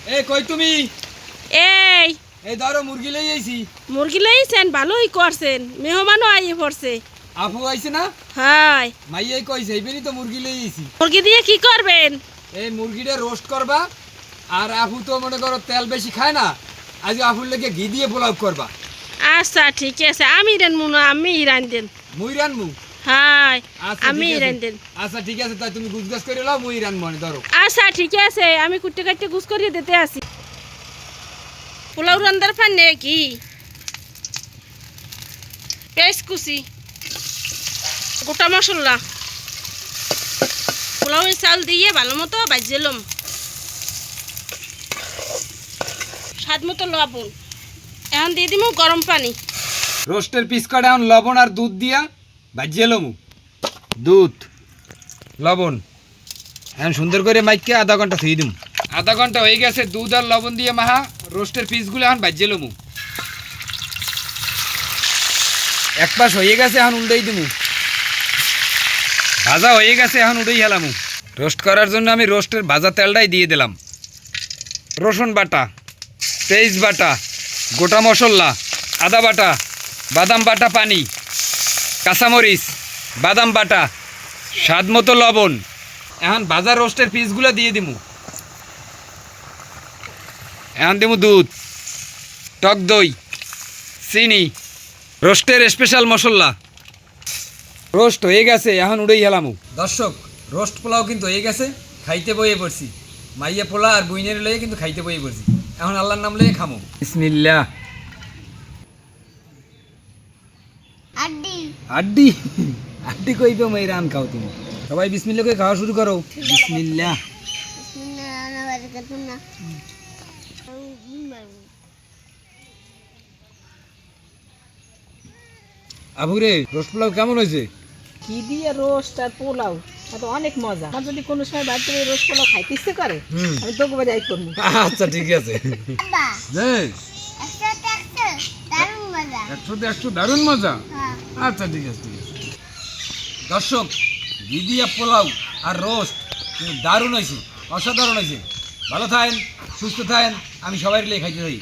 এই কই তুমি? এই এই ধরো মুরগি লই আইছি। মুরগি লইছেন, ভালোই করছেন, মেহমানও আইয়ে পড়ছে। আপু আইছে না? হাই, মাইয়াই কইছে এইবেরই তো মুরগি লই আইছি। মুরগি দিয়ে কি করবেন? এই মুরগিটা রোস্ট করবা, আর আপু তো মনে করো তেল বেশি খায় না, আজ আপুর লেগে ঘি দিয়ে পোলাও করবা। আচ্ছা ঠিক আছে, আমি রানবো না, আমি রান্ধেন। মুই রানমু? হাই, আচ্ছা আমি ঠিক আছে। রান্ধেন। আচ্ছা ঠিক আছে, তাই তুমি গুজগাছ করে লাও, মুই রানমু আনি ধরো। আচ্ছা ঠিক আছে, আমি কুটে কাটতে গুছ করিয়ে দিতে আসি। পোলাও রান্দার ফান্নে কি পেস্ট কুচি, গোটা মশলা, পোলাওয়ের চাল দিয়ে ভালো মতো ভাজিলাম, স্বাদ মতো লবণ, এখন দিয়ে দিব গরম পানি। রোস্টের পিস কটা এখন লবণ আর দুধ দিয়া ভাজিয়ে লমু। দুধ লবণ এখন সুন্দর করে মাইকে আধা ঘন্টা থুই দিম। আধা ঘন্টা হয়ে গেছে, দুধ আর লবণ দিয়ে মাহা রোস্টের পিসগুলো এখন ভাজিয়ে লমু। এক পাশ হয়ে গেছে, এখন উল্টাই দিমু। ভাজা হয়ে গেছে, এখন উল্টাই হেলামু। রোস্ট করার জন্য আমি রোস্টের ভাজা তেলটাই দিয়ে দিলাম। রসুন বাটা, পেঁয়াজ বাটা, গোটা মশলা, আদা বাটা, বাদাম বাটা, পানি, কাঁচামরিচ, বাদাম বাটা, স্বাদ মতো লবণ। এখন ভাজা রোস্টের পিসগুলো দিয়ে দিমু। এখন দিমু দুধ, টক দই, চিনি, রোস্টের স্পেশাল মশলা। রোস্ট হয়ে গেছে, এখন উড়েই হেলামু। দর্শক, রোস্ট পোলাও কিন্তু হয়ে গেছে, খাইতে বইয়ে পড়ছি। মাইয়া পোলা আর বুইনের লয়ে কিন্তু খাইতে বইয়ে পড়ছি। এখন আল্লাহর নাম লয়ে খামো। বিসমিল্লাহ। আড্ডি আড্ডি আড্ডি কইবে মই রান খাও তুমি। সবাই বিসমিল্লাহ করে খাওয়া শুরু করো। বিসমিল্লাহ। আবুরে, রোস্ট পোলাও কেমন হয়েছে? কি দিয়ে রোস্ট আর পোলাও, তো অনেক মজা। আমার যদি কোনো সময় বাড়িতে রোস্ট পোলাও খাইতে ইচ্ছে করে, আমি তোকে বাড়ি আই করবো। আচ্ছা ঠিক আছে। একশো দারুণ মজা। আচ্ছা ঠিক আছে ঠিক আছে। দর্শক, ঘি দিয়া পোলাও আর রোস্ট কিন্তু দারুণ হয়েছে, অসাধারণ হয়েছে। ভালো থাকেন, সুস্থ থাকেন, আমি সবাই লিয়ে খাইতে থাকি।